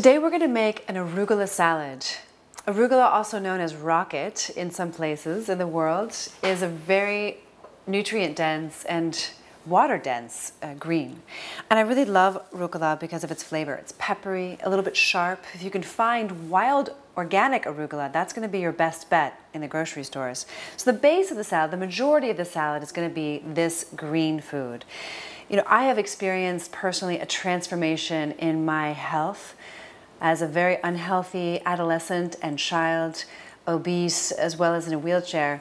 Today we're going to make an arugula salad. Arugula, also known as rocket in some places in the world, is a very nutrient-dense and water-dense green. And I really love arugula because of its flavor. It's peppery, a little bit sharp. If you can find wild organic arugula, that's going to be your best bet in the grocery stores. So the base of the salad, the majority of the salad is going to be this green food. You know, I have experienced personally a transformation in my health as a very unhealthy adolescent and child, obese, as well as in a wheelchair.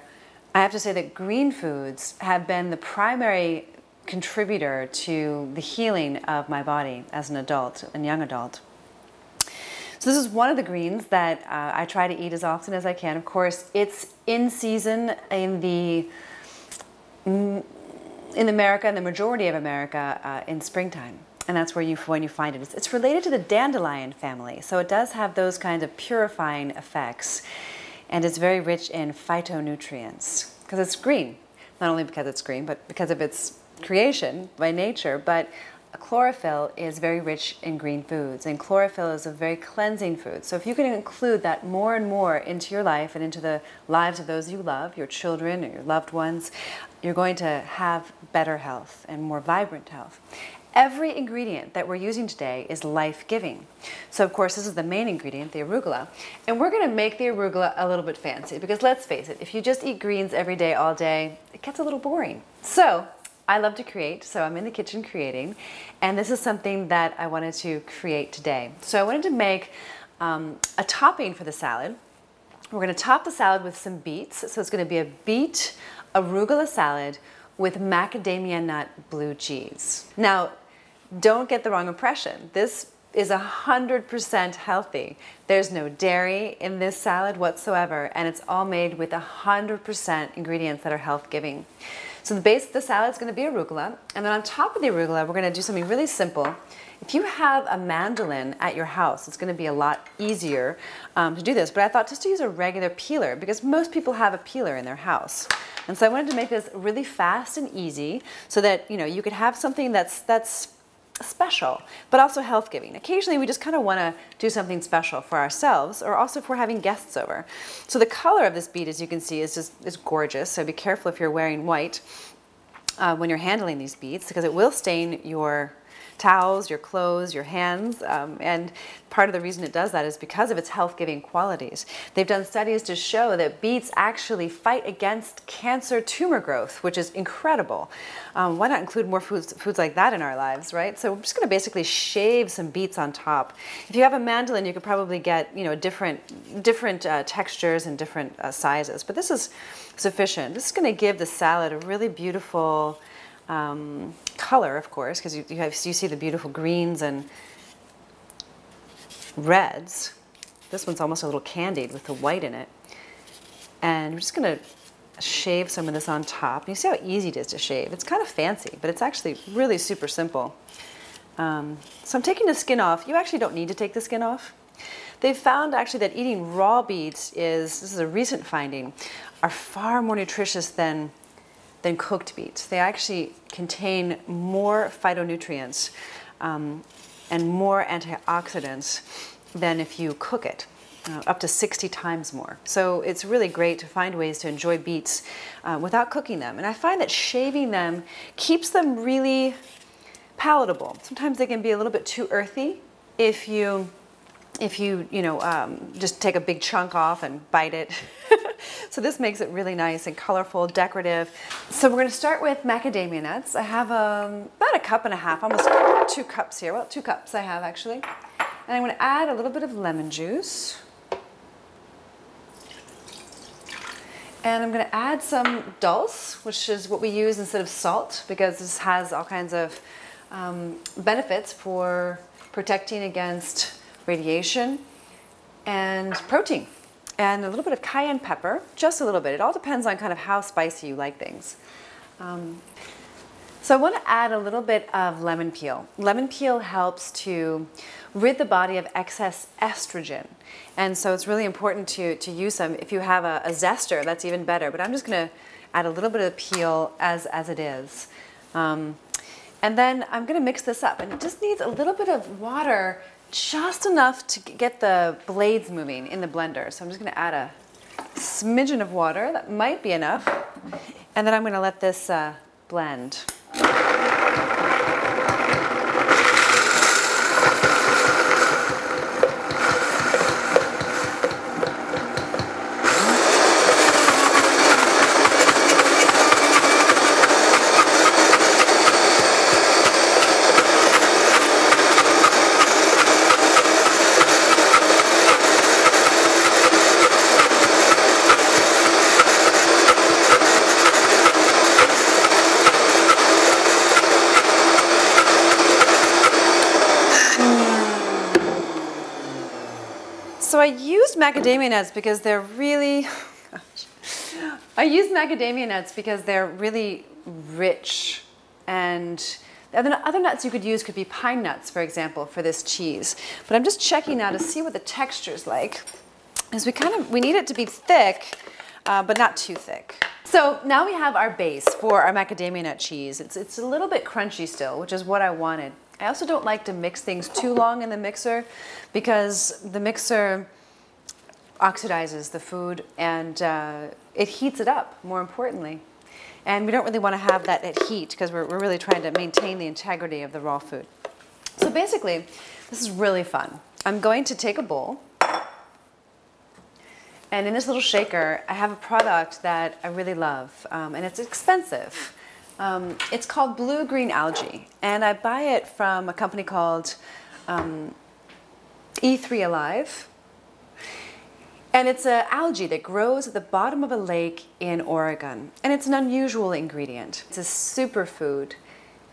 I have to say that green foods have been the primary contributor to the healing of my body as an adult and young adult. So this is one of the greens that I try to eat as often as I can. Of course, it's in season in America, in the majority of America, in springtime. And that's when you find it. It's related to the dandelion family, so it does have those kinds of purifying effects. And it's very rich in phytonutrients because it's green. Not only because it's green, but because of its creation by nature. But chlorophyll is very rich in green foods, and chlorophyll is a very cleansing food. So if you can include that more and more into your life and into the lives of those you love, your children or your loved ones, you're going to have better health and more vibrant health. Every ingredient that we're using today is life-giving. So of course this is the main ingredient, the arugula. And we're going to make the arugula a little bit fancy because let's face it, if you just eat greens every day, all day, it gets a little boring. So I love to create, so I'm in the kitchen creating. And this is something that I wanted to create today. So I wanted to make a topping for the salad. We're going to top the salad with some beets. So it's going to be a beet arugula salad with macadamia nut blue cheese. Now, don't get the wrong impression. This is 100% healthy. There's no dairy in this salad whatsoever, and it's all made with 100% ingredients that are health-giving. So the base of the salad is going to be arugula, and then on top of the arugula, we're going to do something really simple. If you have a mandolin at your house, it's going to be a lot easier to do this, but I thought just to use a regular peeler because most people have a peeler in their house. And so I wanted to make this really fast and easy so that, you know, you could have something that's special, but also health-giving. Occasionally we just kind of want to do something special for ourselves or also if we're having guests over. So the color of this beet, as you can see, is gorgeous. So be careful if you're wearing white when you're handling these beets because it will stain your towels, your clothes, your hands, and part of the reason it does that is because of its health-giving qualities. They've done studies to show that beets actually fight against cancer tumor growth, which is incredible. Why not include more foods like that in our lives, right? So we're just going to basically shave some beets on top. If you have a mandolin, you could probably get, you know, different textures and different sizes, but this is sufficient. This is going to give the salad a really beautiful color, of course, because you see the beautiful greens and reds. This one's almost a little candied with the white in it. And we're just going to shave some of this on top. You see how easy it is to shave. It's kind of fancy, but it's actually really super simple. So I'm taking the skin off. You actually don't need to take the skin off. They've found actually that eating raw beets this is a recent finding, are far more nutritious than cooked beets. They actually contain more phytonutrients and more antioxidants than if you cook it, up to 60 times more. So it's really great to find ways to enjoy beets without cooking them. And I find that shaving them keeps them really palatable. Sometimes they can be a little bit too earthy if you just take a big chunk off and bite it. So this makes it really nice and colorful, decorative. So we're going to start with macadamia nuts. I have about 1.5 cups, almost 2 cups here. Well, 2 cups I have actually. And I'm going to add a little bit of lemon juice. And I'm going to add some dulse, which is what we use instead of salt, because this has all kinds of benefits for protecting against radiation and protein. And a little bit of cayenne pepper, just a little bit. It all depends on kind of how spicy you like things. So I want to add a little bit of lemon peel. Lemon peel helps to rid the body of excess estrogen. And so it's really important to use some. If you have a zester, that's even better. But I'm just going to add a little bit of peel as it is. And then I'm going to mix this up. And it just needs a little bit of water just enough to get the blades moving in the blender. So I'm just going to add a smidgen of water. That might be enough. And then I'm going to let this blend. So I used macadamia nuts because they're really, I used macadamia nuts because they're really rich, and the other nuts you could use could be pine nuts, for example, for this cheese. But I'm just checking now to see what the texture's like, because we need it to be thick, but not too thick. So now we have our base for our macadamia nut cheese. It's a little bit crunchy still, which is what I wanted. I also don't like to mix things too long in the mixer because the mixer oxidizes the food and it heats it up, more importantly. And we don't really want to have that heat because we're really trying to maintain the integrity of the raw food. So basically, this is really fun. I'm going to take a bowl, and in this little shaker, I have a product that I really love, and it's expensive. It's called blue-green algae, and I buy it from a company called E3 Alive. And it's an algae that grows at the bottom of a lake in Oregon. And it's an unusual ingredient. It's a superfood,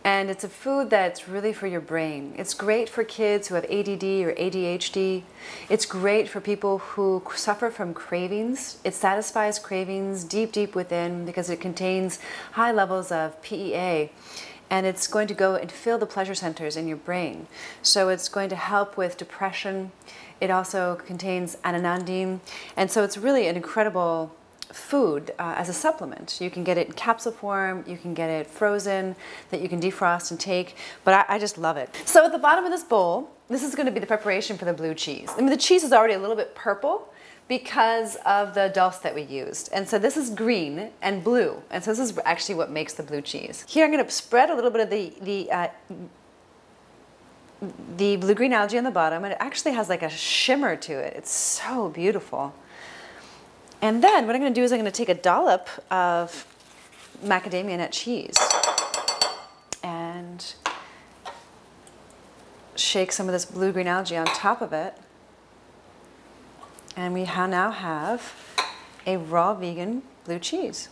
and it's a food that's really for your brain. It's great for kids who have ADD or ADHD. It's great for people who suffer from cravings. It satisfies cravings deep, deep within because it contains high levels of PEA. And it's going to go and fill the pleasure centers in your brain. So it's going to help with depression. It also contains anandine. And so it's really an incredible food as a supplement. You can get it in capsule form, you can get it frozen, that you can defrost and take, but I just love it. So at the bottom of this bowl, this is going to be the preparation for the blue cheese. I mean, the cheese is already a little bit purple because of the dulse that we used. And so this is green and blue. And so this is actually what makes the blue cheese. Here I'm going to spread a little bit of the blue-green algae on the bottom, and it actually has like a shimmer to it. It's so beautiful. And then what I'm going to do is I'm going to take a dollop of macadamia nut cheese and shake some of this blue-green algae on top of it. And we now have a raw vegan blue cheese.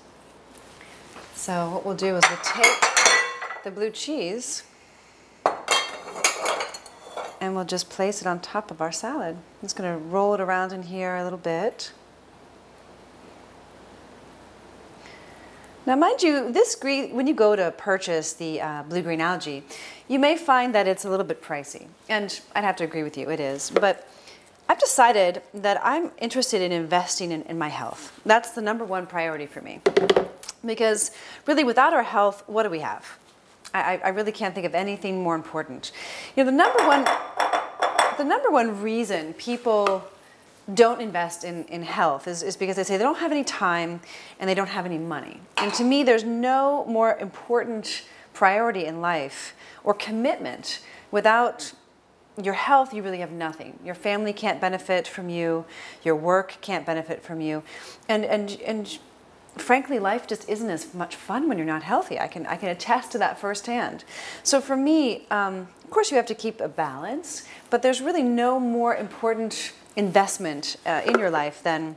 So what we'll do is we'll take the blue cheese and we'll just place it on top of our salad. I'm just going to roll it around in here a little bit. Now, mind you, when you go to purchase the blue-green algae, you may find that it's a little bit pricey. And I'd have to agree with you, it is. But I've decided that I'm interested in investing in my health. That's the #1 priority for me. Because really, without our health, what do we have? I really can't think of anything more important. You know, the number one reason people don't invest in health is because they say they don't have any time and they don't have any money. And to me, there's no more important priority in life or commitment. Without your health, you really have nothing. Your family can't benefit from you. Your work can't benefit from you. And frankly, life just isn't as much fun when you're not healthy. I can attest to that firsthand. So for me, of course, you have to keep a balance, but there's really no more important investment in your life than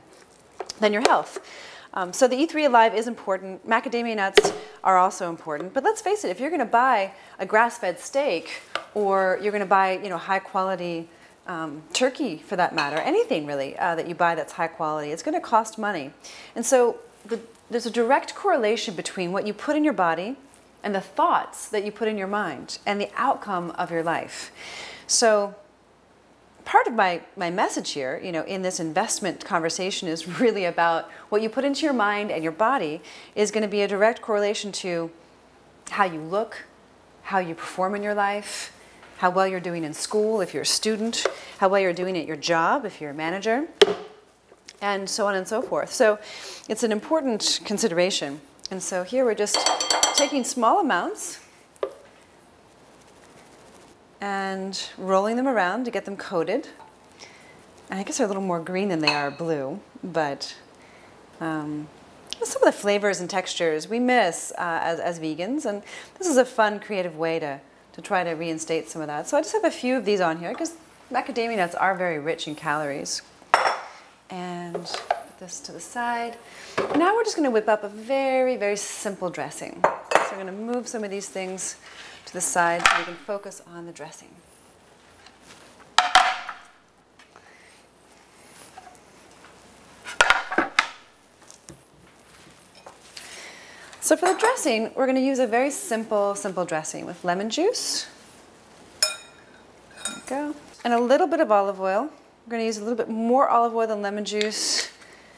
your health. So the E3 Alive is important. Macadamia nuts are also important. But let's face it, if you're going to buy a grass-fed steak, or you're going to buy, high-quality turkey, for that matter, anything really that you buy that's high quality, it's going to cost money. And so there's a direct correlation between what you put in your body and the thoughts that you put in your mind and the outcome of your life. So part of my message here, in this investment conversation is really about what you put into your mind and your body is going to be a direct correlation to how you look, how you perform in your life, how well you're doing in school if you're a student, how well you're doing at your job if you're a manager, and so on and so forth. So it's an important consideration. And so here we're just taking small amounts and rolling them around to get them coated. And I guess they're a little more green than they are blue, but some of the flavors and textures we miss as vegans, and this is a fun, creative way to try to reinstate some of that. So I just have a few of these on here because macadamia nuts are very rich in calories. And put this to the side. Now we're just going to whip up a very, very simple dressing. So we're going to move some of these things to the side so we can focus on the dressing. So for the dressing, we're going to use a very simple dressing with lemon juice. There we go. And a little bit of olive oil. We're going to use a little bit more olive oil than lemon juice.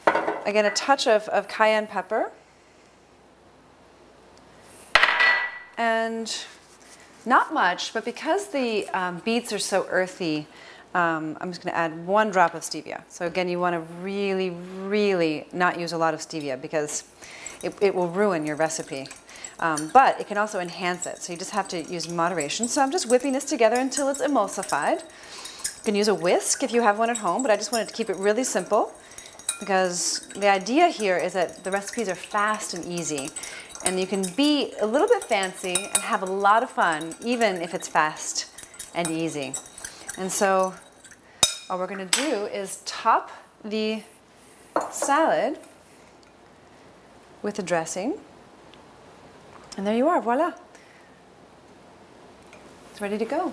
Again, a touch of cayenne pepper. And not much, but because the beets are so earthy, I'm just going to add 1 drop of stevia. So again, you want to really, really not use a lot of stevia because it will ruin your recipe. But it can also enhance it, so you just have to use moderation. So I'm just whipping this together until it's emulsified. You can use a whisk if you have one at home, but I just wanted to keep it really simple because the idea here is that the recipes are fast and easy. And you can be a little bit fancy and have a lot of fun, even if it's fast and easy. And so all we're going to do is top the salad with the dressing. And there you are, voila. It's ready to go.